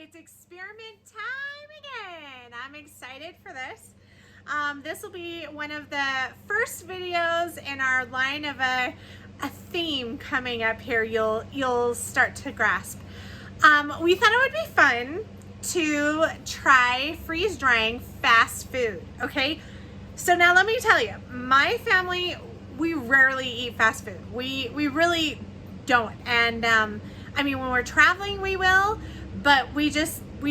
it's experiment time again. I'm excited for this. This will be one of the first videos in our line of a theme coming up here. You'll start to grasp. We thought it would be fun to try freeze drying fast food. Okay, so now let me tell you, my family, we rarely eat fast food. We really don't. And I mean, when we're traveling, we will, but we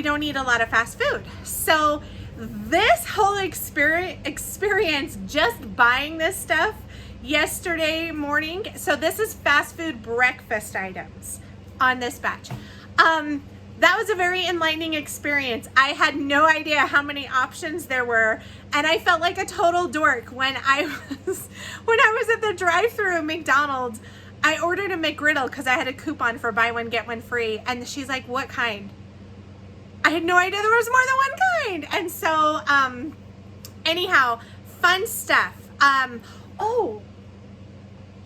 don't eat a lot of fast food. So this whole experience just buying this stuff yesterday morning. So this is fast food breakfast items on this batch. That was a very enlightening experience. I had no idea how many options there were, and I felt like a total dork when I was at the drive-thru at McDonald's. I ordered a McGriddle because I had a coupon for buy one get one free, and she's like, "What kind?" I had no idea there was more than one kind. And so anyhow, fun stuff. Oh,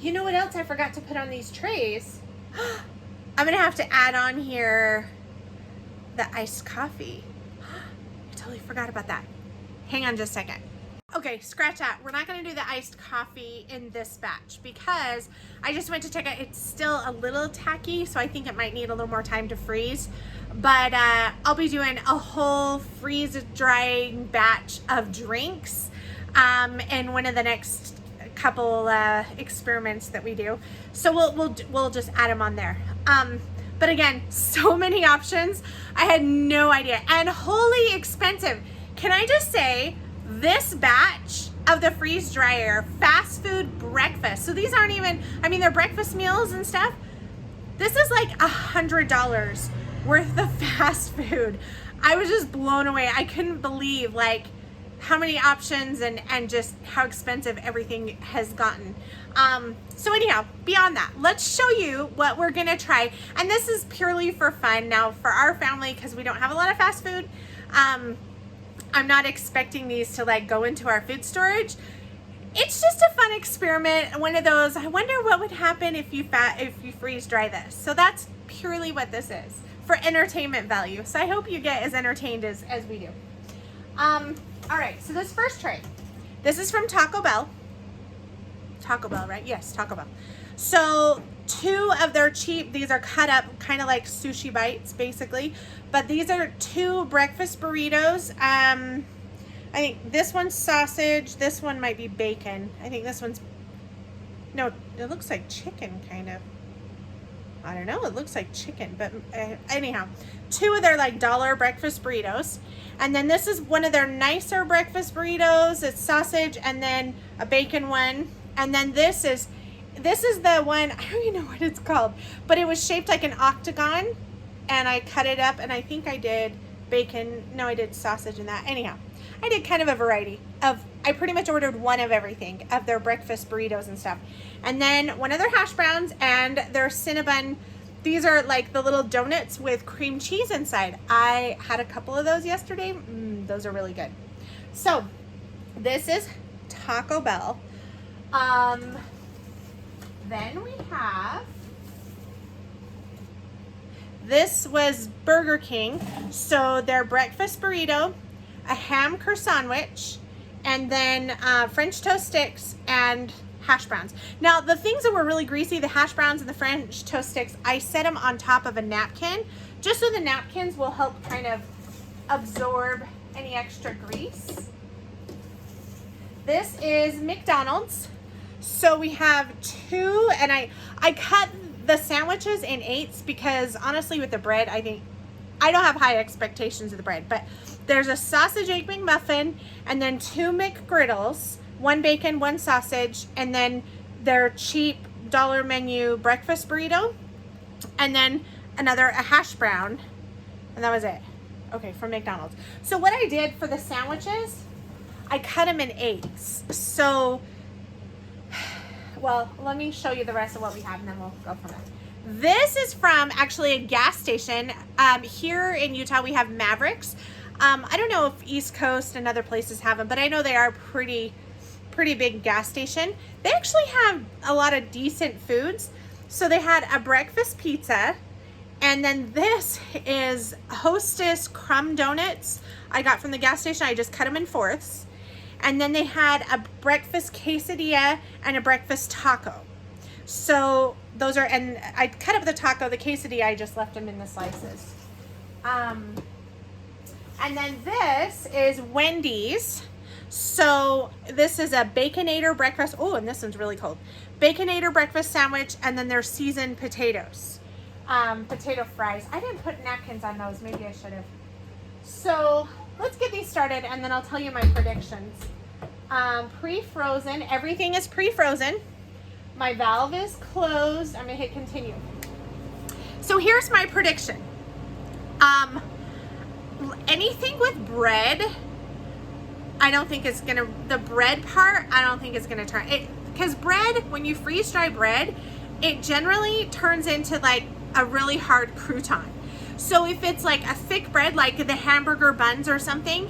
you know what else I forgot to put on these trays? I'm gonna have to add on here the iced coffee. I totally forgot about that. Hang on just a second. Okay, scratch that. We're not gonna do the iced coffee in this batch because I just went to check it. It's still a little tacky, so I think it might need a little more time to freeze. But I'll be doing a whole freeze drying batch of drinks in one of the next couple experiments that we do. So we'll just add them on there. But again, so many options. I had no idea, and wholly expensive. Can I just say, this batch of the freeze dryer fast food breakfast, so these aren't even, I mean, they're breakfast meals and stuff. This is like $100 worth of fast food. I was just blown away. I couldn't believe like how many options and just how expensive everything has gotten. So anyhow, beyond that, let's show you what we're gonna try. And this is purely for fun. Now for our family, because we don't have a lot of fast food, I'm not expecting these to like go into our food storage. It's just a fun experiment. One of those, I wonder what would happen if you freeze dry this. So that's purely what this is, for entertainment value. So I hope you get as entertained as we do. All right, so this first tray, this is from Taco Bell. Taco Bell, right? Yes, Taco Bell. So two of their cheap, these are cut up kind of like sushi bites basically, but these are two breakfast burritos. I think this one's sausage, this one might be bacon. I think this one's, no, it looks like chicken kind of. I don't know, it looks like chicken, but anyhow, two of their like $1 breakfast burritos. And then this is one of their nicer breakfast burritos. It's sausage and then a bacon one. And then this is the one, I don't even know what it's called, but it was shaped like an octagon, and I cut it up, and I think I did bacon, no, I did sausage and that. Anyhow, I did kind of a variety of, I pretty much ordered one of everything of their breakfast burritos and stuff. And then one of their hash browns and their Cinnabon. These are like the little donuts with cream cheese inside. I had a couple of those yesterday. Those are really good. So this is Taco Bell. Then we have, this was Burger King. So their breakfast burrito, a ham croissant, and then French toast sticks and hash browns. Now the things that were really greasy, the hash browns and the French toast sticks, I set them on top of a napkin just so the napkins will help kind of absorb any extra grease. This is McDonald's. So we have two, and I cut the sandwiches in 8s because honestly with the bread, I think I don't have high expectations of the bread, but there's a sausage egg McMuffin and then two McGriddles, one bacon, one sausage, and then their cheap $1 menu breakfast burrito, and then a hash brown, and that was it. Okay, from McDonald's. So what I did for the sandwiches, I cut them in 8s. So, well, let me show you the rest of what we have, and then we'll go from there. This is from actually a gas station. Here in Utah, we have Mavericks. I don't know if East Coast and other places have them, but I know they are pretty big gas station. They actually have a lot of decent foods. So they had a breakfast pizza, And then this is Hostess Crumb Donuts. I got from the gas station. I just cut them in fourths. And then they had a breakfast quesadilla and a breakfast taco. So those are, and I cut up the taco, the quesadilla, I just left them in the slices. And then this is Wendy's. So this is a Baconator breakfast. Oh, and this one's really cold. Baconator breakfast sandwich, and then there's seasoned potatoes. Potato fries. I didn't put napkins on those. Maybe I should have. So let's get these started, and then I'll tell you my predictions. Pre-frozen. Everything is pre-frozen. My valve is closed. I'm going to hit continue. So here's my prediction. Anything with bread, I don't think it's going to, the bread part, I don't think it's going to turn it, because bread, when you freeze dry bread, it generally turns into like a really hard crouton. So if it's like a thick bread, like the hamburger buns or something,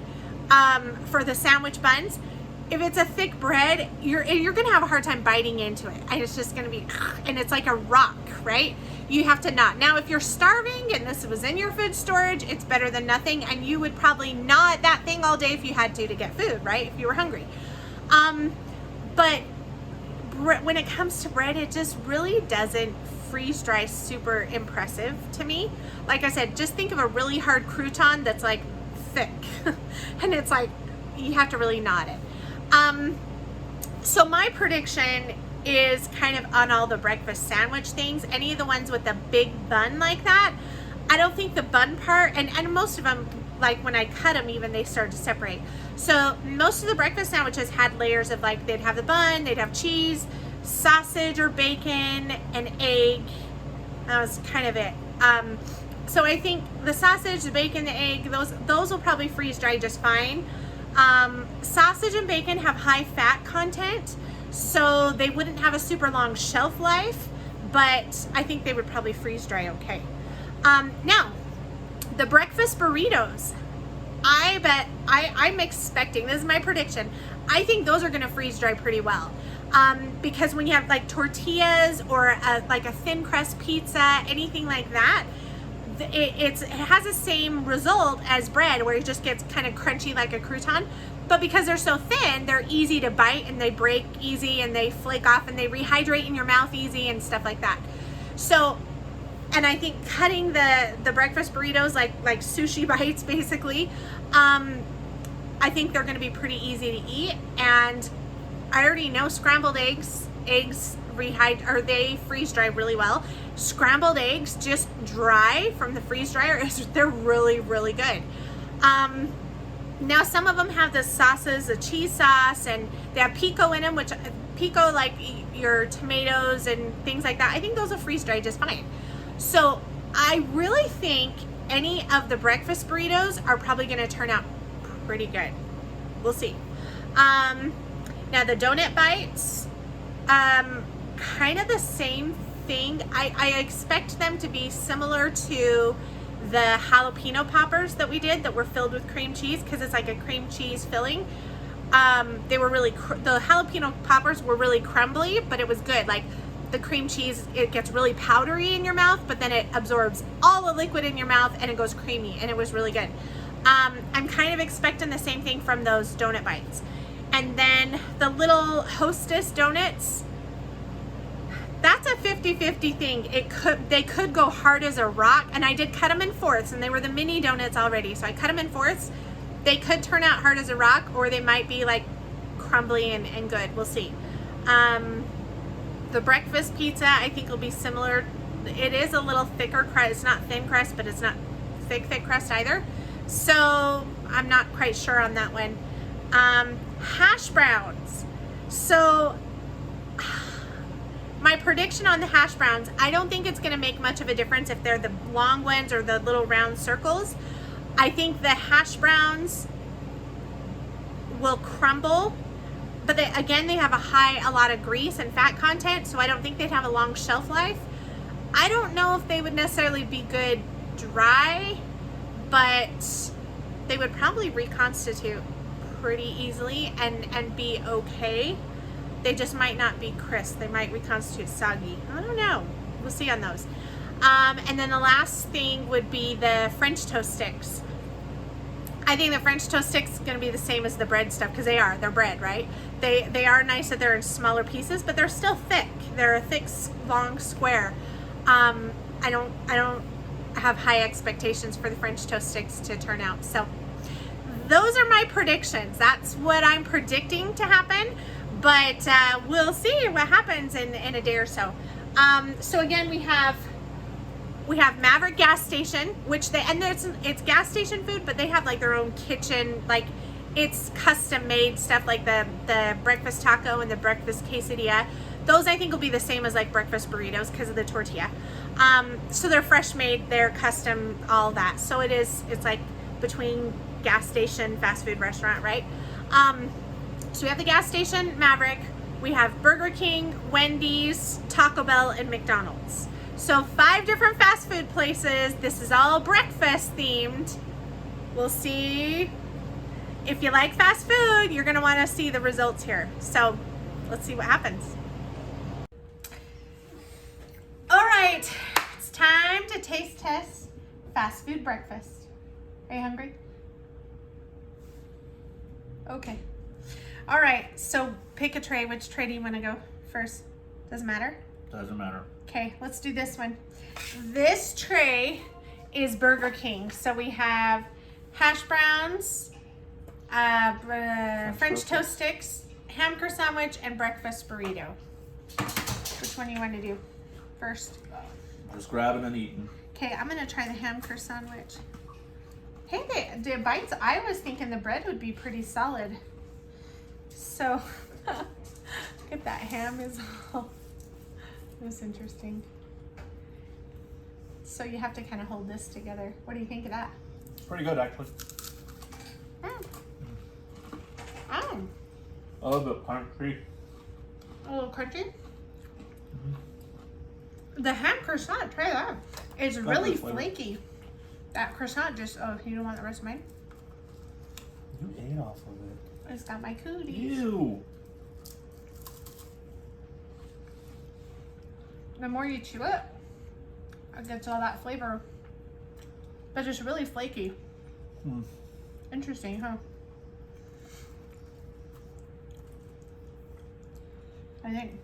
for the sandwich buns, if it's a thick bread, you're gonna have a hard time biting into it, and it's just gonna be, and it's like a rock, right? You have to gnaw. Now, if you're starving and this was in your food storage, it's better than nothing, and you would probably gnaw at that thing all day if you had to get food, right? If you were hungry. But when it comes to bread, it just really doesn't freeze dry super impressive to me. Like I said, just think of a really hard crouton that's like thick, and it's like you have to really gnaw at it. So my prediction is kind of on all the breakfast sandwich things. Any of the ones with the big bun like that, I don't think the bun part, and most of them, like when I cut them even, they started to separate. So most of the breakfast sandwiches had layers of, like, they'd have the bun, they'd have cheese, sausage or bacon, and egg. That was kind of it. So I think the sausage, the bacon, the egg, those will probably freeze dry just fine. Sausage and bacon have high fat content, so they wouldn't have a super long shelf life, but I think they would probably freeze dry okay. Now, the breakfast burritos, I bet, I'm expecting, this is my prediction, I think those are going to freeze dry pretty well. Because when you have like tortillas or like a thin crust pizza, anything like that, it has the same result as bread, where it just gets kind of crunchy like a crouton, but because they're so thin, they're easy to bite, and they break easy, and they flake off, and they rehydrate in your mouth easy and stuff like that. So, and I think cutting the breakfast burritos like sushi bites basically, I think they're going to be pretty easy to eat. And I already know scrambled eggs they freeze dry really well. Scrambled eggs just dry from the freeze dryer, they're really, really good. Now some of them have the sauces, the cheese sauce, and they have pico in them, which pico, like your tomatoes and things like that, I think those will freeze dry just fine. So I really think any of the breakfast burritos are probably going to turn out pretty good. We'll see. Now the donut bites, kind of the same thing. I expect them to be similar to the jalapeno poppers that we did that were filled with cream cheese, because it's like a cream cheese filling. They were really, the jalapeno poppers were really crumbly, but it was good. Like the cream cheese, it gets really powdery in your mouth, but then it absorbs all the liquid in your mouth and it goes creamy, and it was really good. I'm kind of expecting the same thing from those donut bites. And then the little Hostess donuts, that's a 50-50 thing. They could go hard as a rock, and I did cut them in fourths, and they were the mini donuts already, so I cut them in fourths. They could turn out hard as a rock, or they might be like crumbly and good. We'll see. The breakfast pizza, I think, will be similar. It is a little thicker crust. It's not thin crust, but it's not thick crust either. So I'm not quite sure on that one. Hash browns. So my prediction on the hash browns, I don't think it's going to make much of a difference if they're the long ones or the little round circles. I think the hash browns will crumble, but they have a lot of grease and fat content, so I don't think they'd have a long shelf life. I don't know if they would necessarily be good dry, but they would probably reconstitute pretty easily and be okay. They just might not be crisp. They might reconstitute soggy. I don't know. We'll see on those. And then the last thing would be the French toast sticks. I think the French toast sticks is going to be the same as the bread stuff because they're bread, right? They are nice that they're in smaller pieces, but they're still thick. They're a thick, long square. I don't have high expectations for the French toast sticks to turn out. So those are my predictions. That's what I'm predicting to happen, but we'll see what happens in a day or so. So again, we have Maverick gas station, which it's gas station food, but they have like their own kitchen, like it's custom made stuff, like the breakfast taco and the breakfast quesadilla. Those I think will be the same as like breakfast burritos because of the tortilla. So they're fresh made, they're custom, all that. So it's like between gas station, fast food restaurant, right? So we have the gas station, Maverick. We have Burger King, Wendy's, Taco Bell, and McDonald's. So 5 different fast food places. This is all breakfast themed. We'll see. If you like fast food, you're gonna wanna see the results here. So let's see what happens. All right, it's time to taste test fast food breakfast. Are you hungry? Okay. All right, so pick a tray. Which tray do you wanna go first? Doesn't matter? Doesn't matter. Okay, let's do this one. This tray is Burger King. So we have hash browns, French toast sticks, ham croissant sandwich, and breakfast burrito. Which one do you want to do first? Just grabbing and eating. Okay, I'm gonna try the ham croissant sandwich. Hey, the bites, I was thinking the bread would be pretty solid. So, look at that ham is all... That's interesting. So you have to kind of hold this together. What do you think of that? Pretty good, actually. Oh. A little bit crunchy. A little crunchy? Mm-hmm. The ham croissant, try that. It's really flaky. That croissant just, oh, you don't want the rest of mine? You ate off of it. It's got my cooties. Ew. The more you chew it, it gets all that flavor. But it's really flaky. Interesting, huh? I think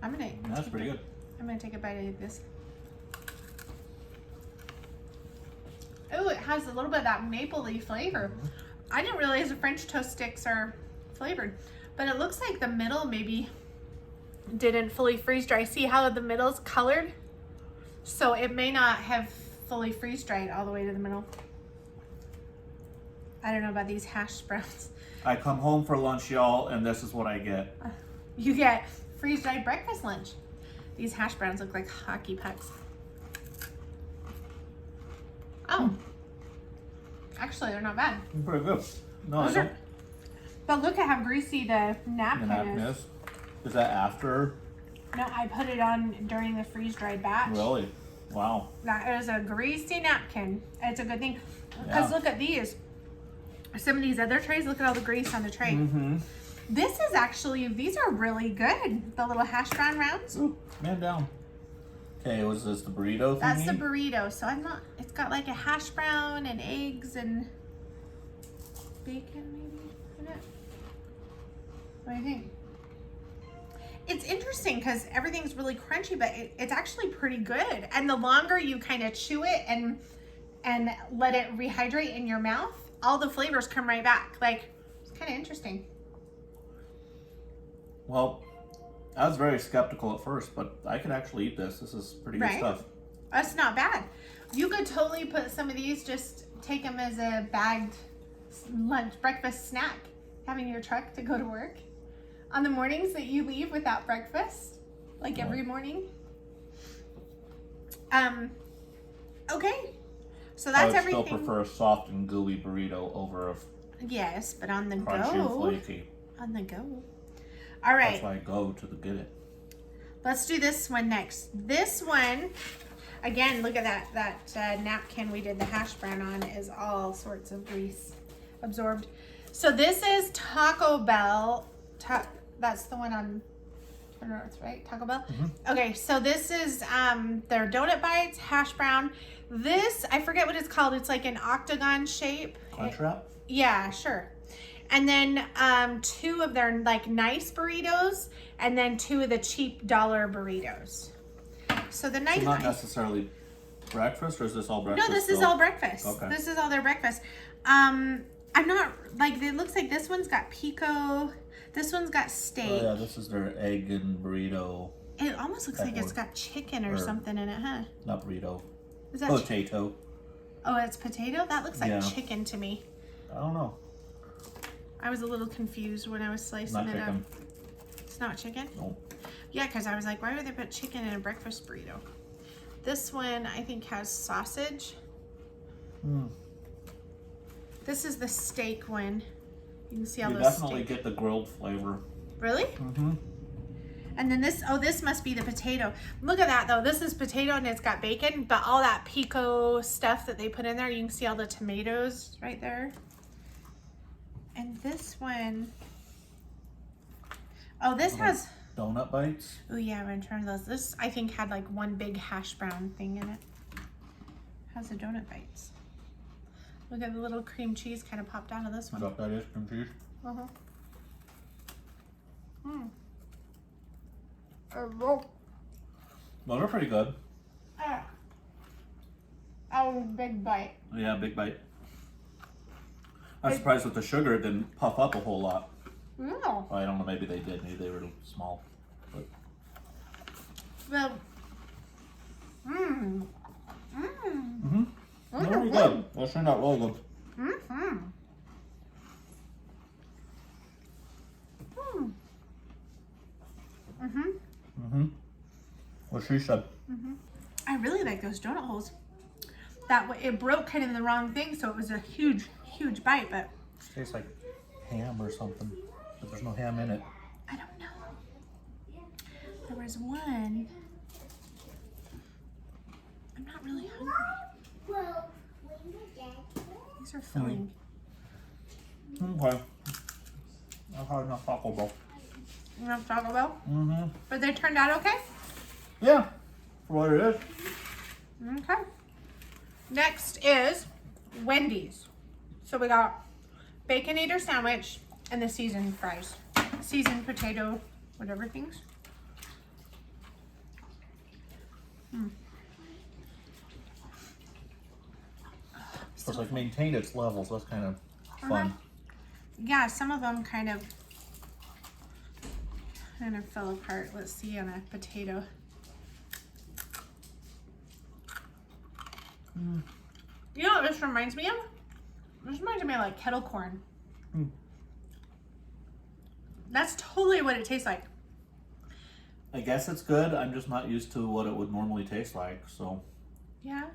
I'm gonna. That's pretty good. I'm gonna take a bite of this. Oh, it has a little bit of that mapley flavor. I didn't realize the French toast sticks are flavored, but it looks like the middle maybe didn't fully freeze dry. See how the middle's colored? So it may not have fully freeze dried all the way to the middle. I don't know about these hash browns. I come home for lunch, y'all, and this is what I get. You get freeze dried breakfast lunch. These hash browns look like hockey pucks. Oh, actually they're not bad. Pretty good. No, I don't. But look at how greasy the napkin is. Is that after? No, I put it on during the freeze-dried batch. Really? Wow. That is a greasy napkin. It's a good thing. Because look at these. Some of these other trays, look at all the grease on the tray. This is actually, these are really good. The little hash brown rounds. Ooh, man down. Okay, was this the burrito thingy? That's the burrito. So I'm not, it's got like a hash brown and eggs and bacon maybe in it. What do you think? It's interesting because everything's really crunchy, but it's actually pretty good. And the longer you kind of chew it and let it rehydrate in your mouth, all the flavors come right back. Like, it's kind of interesting. Well, I was very skeptical at first, but I could actually eat this. This is pretty good stuff. That's not bad. You could totally put some of these, just take them as a bagged lunch, breakfast snack, having your truck to go to work. On the mornings that you leave without breakfast, like every morning. Okay, so that's everything. I would still prefer a soft and gooey burrito over a yes, but on the crunchy go. and flaky. On the go. All right. That's why I go to get it. Let's do this one next. This one, again, look at that napkin we did the hash brown on is all sorts of grease absorbed. So this is Taco Bell. That's the one on I don't know, it's right, Taco Bell. Okay, so this is their donut bites, hash brown. This, I forget what it's called. It's like an octagon shape. Crunchwrap? Yeah, sure. And then 2 of their like nice burritos, and then 2 of the cheap dollar burritos. So the nice. So not necessarily breakfast, or is this all breakfast? No, this is all breakfast. Okay. This is all their breakfast. I'm not like, it looks like this one's got pico. This one's got steak. Oh yeah, this is their egg and burrito. It almost looks like it's got chicken or something in it, huh? Not burrito. Is that potato? Oh, it's potato? That looks like chicken to me. I don't know. I was a little confused when I was slicing it up. It's not chicken? No. Yeah, because I was like, why would they put chicken in a breakfast burrito? This one, I think, has sausage. This is the steak one. You can see all those definitely get the grilled flavor. Really? And then this, this must be the potato. Look at that though. This is potato and it's got bacon, but all that pico stuff that they put in there, you can see all the tomatoes right there. And this one, oh, this has donut bites. Oh yeah, we're in terms of those. This, I think, had like one big hash brown thing in it. How's the donut bites? Look at the little cream cheese kind of popped out of this one. Is that is cream cheese? Well, they're pretty good. Oh, big bite. Yeah, big bite. I'm surprised with the sugar it didn't puff up a whole lot. No. I don't know, maybe they did. Maybe they were small. But. Well, They're really good. Those turned out really good. What she said. I really like those donut holes. That way, it broke kind of the wrong thing, so it was a huge, huge bite, but. It tastes like ham or something, but there's no ham in it. I don't know. There was one. I'm not really hungry. These are filling. Okay. I've had enough Taco Bell. You want Taco Bell? But they turned out okay? Yeah, for what it is. Okay. Next is Wendy's. So we got Baconator sandwich and the seasoned fries. Seasoned potato, whatever things. So it's like maintained its levels. That's kind of fun. Yeah, some of them kind of fell apart. Let's see on a potato. You know what this reminds me of? This reminds me of like kettle corn. That's totally what it tastes like. I guess it's good. I'm just not used to what it would normally taste like, so. Yeah.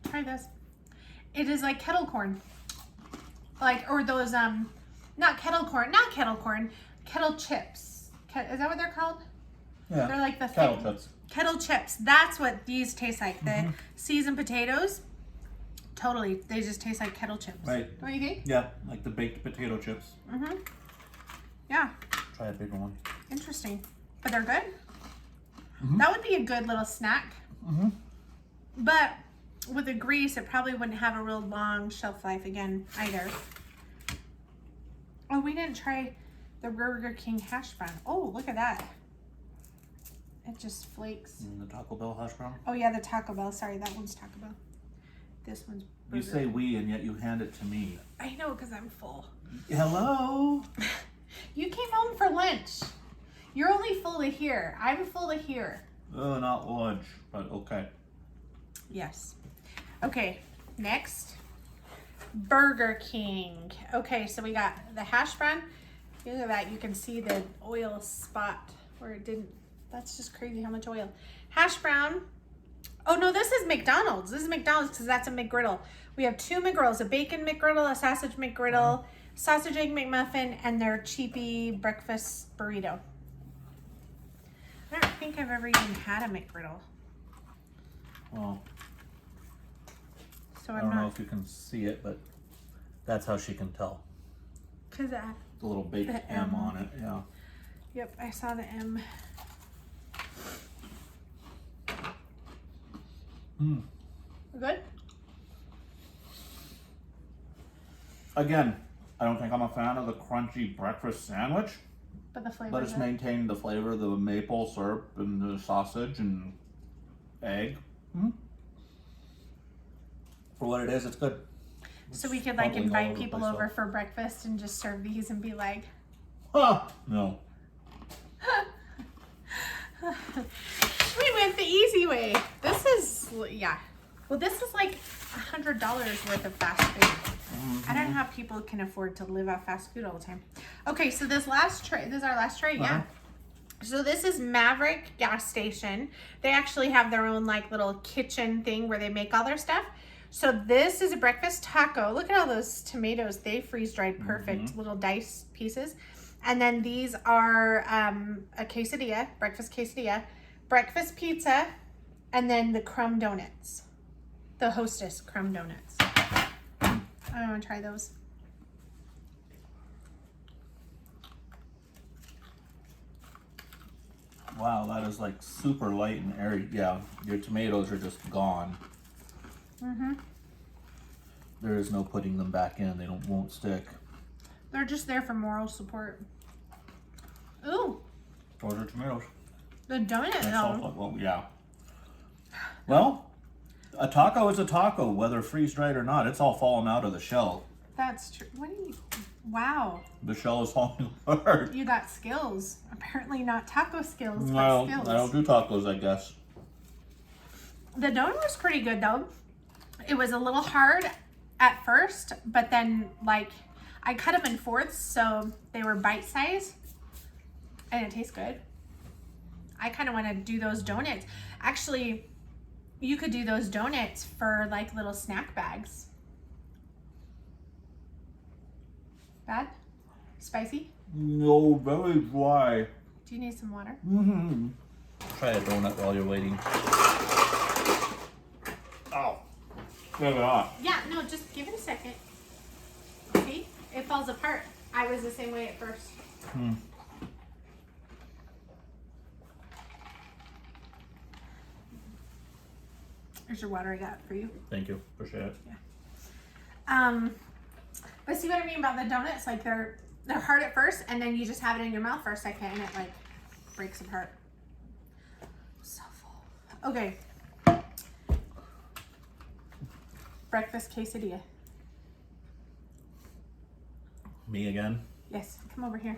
Try this. It is like kettle corn. Like, or those, not kettle corn, kettle chips. Is that what they're called? Yeah. They're like the kettle chips. Kettle chips. That's what these taste like. The seasoned potatoes. Totally. They just taste like kettle chips. Right. Don't you think? Yeah, like the baked potato chips. Yeah. Try a bigger one. Interesting. But they're good? That would be a good little snack. But with the grease, it probably wouldn't have a real long shelf life again either. Oh, we didn't try the Burger King hash brown. Oh, look at that. It just flakes. And the Taco Bell hash brown? Oh yeah, the Taco Bell. Sorry, that one's Taco Bell. This one's Burger. You say we, and yet you hand it to me. I know, because I'm full. Hello? You came home for lunch. You're only full to here. I'm full to here. Oh, not lunch, but okay. Yes. Okay, next. Burger King. Okay, so we got the hash brown. Look at that. You can see the oil spot where it didn't. That's just crazy how much oil. Hash brown. Oh no, this is McDonald's. This is McDonald's because that's a McGriddle. We have 2 McGriddles, a bacon McGriddle, a sausage McGriddle, sausage egg McMuffin, and their cheapy breakfast burrito. I don't think I've ever even had a McGriddle. Well, So I don't know if you can see it, but that's how she can tell. Cause that. The little baked The M M. on it, yeah. Yep, I saw the M. Good? Again, I don't think I'm a fan of the crunchy breakfast sandwich. But the flavor. But it's maintained the flavor of the maple syrup and the sausage and egg. For what it is, it's good. So we could like invite people over for breakfast and just serve these and be like, no. We went the easy way. This is, yeah. Well, this is like $100 worth of fast food. I don't know how people can afford to live off fast food all the time. Okay, so this last tray, this is our last tray, yeah. So this is Maverick gas station. They actually have their own like little kitchen thing where they make all their stuff. So this is a breakfast taco. Look at all those tomatoes. They freeze dried perfect, little diced pieces. And then these are a quesadilla, breakfast breakfast pizza, and then the crumb donuts. The Hostess crumb donuts. I want to try those. Wow, that is like super light and airy. Yeah, your tomatoes are just gone. There is no putting them back in. They won't stick. They're just there for moral support. Ooh. Those are tomatoes. The donut though. Well, yeah. Well, a taco is a taco, whether freeze-dried or not. It's all falling out of the shell. That's true. What do you... Wow. The shell is falling apart. You got skills. Apparently not taco skills, Well, but skills. I don't do tacos, I guess. The donut was pretty good though. It was a little hard at first, but then like I cut them in fourths so they were bite size and it tastes good. I kind of want to do those donuts. Actually, you could do those donuts for like little snack bags. Bad? Spicy? No, very dry. Do you need some water? Try a donut while you're waiting. Oh, maybe not. Yeah, no, just give it a second. See? It falls apart. I was the same way at first. Here's your water I got for you. Thank you. Appreciate it. Yeah. But see what I mean about the donuts? Like they're hard at first, and then you just have it in your mouth for a second, and it like breaks apart. So full. Okay. Breakfast quesadilla. Me again? Yes. Come over here.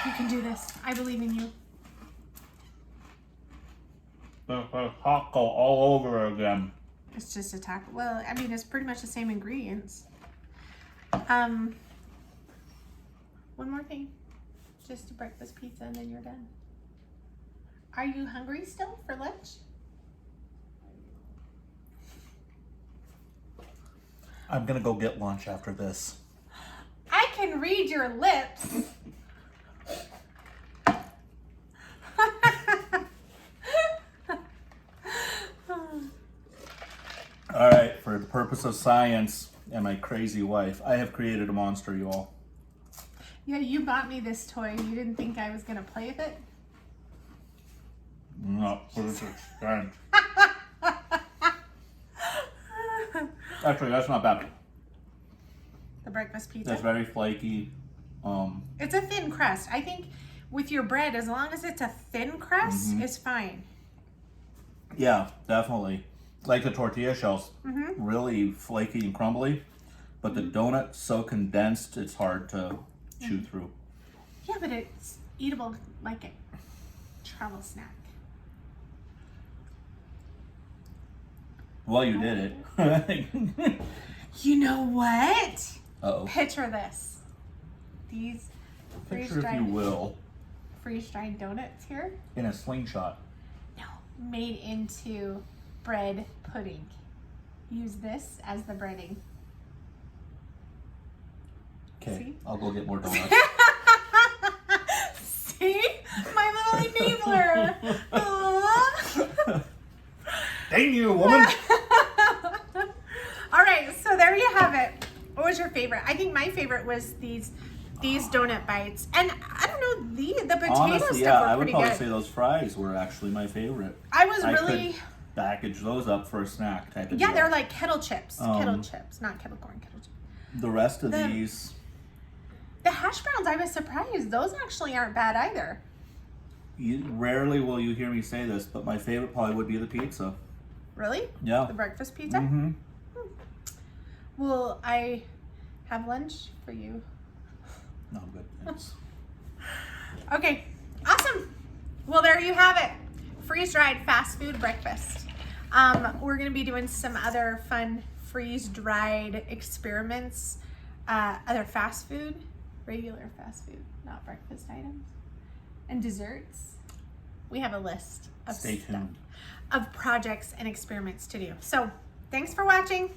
You can do this. I believe in you. The taco all over again. It's just a taco. Well, I mean, it's pretty much the same ingredients. One more thing. Just a breakfast pizza and then you're done. Are you hungry still for lunch? I'm gonna go get lunch after this. I can read your lips. All right, for the purpose of science and my crazy wife, I have created a monster, you all. Yeah, you bought me this toy. You didn't think I was going to play with it? Not for this extent. Actually, that's not bad. The breakfast pizza? It's very flaky. It's a thin crust. I think with your bread, as long as it's a thin crust, it's fine. Yeah, definitely. Like the tortilla shells, really flaky and crumbly, but the donut's so condensed, it's hard to chew through. Yeah, but it's eatable like a travel snack. Well, you did it. You know what? Uh-oh. Picture this. These Picture, if you will, freeze-dried donuts here. in a slingshot. No, made into bread pudding. Use this as the breading. Okay, See? I'll go get more donuts. See? My little enabler. Aw. Dang you, woman! All right, so there you have it. What was your favorite? I think my favorite was these donut bites, and I don't know, the potato Honestly, stuff were I would pretty probably good. say those fries were actually my favorite. I was I really could package those up for a snack type of yeah, deal. they're like kettle chips, not kettle corn, kettle chips. The rest of these, the hash browns, I was surprised. Those actually aren't bad either. Rarely will you hear me say this, but my favorite probably would be the pizza. Really? Yeah. The breakfast pizza? Mm-hmm. Will I have lunch for you? No, I'm good. Thanks. Okay, awesome. Well, there you have it. Freeze-dried fast food breakfast. We're gonna be doing some other fun freeze-dried experiments, other fast food, regular fast food, not breakfast items, and desserts. We have a list of Stay stuff, tuned. of projects and experiments to do. So thanks for watching.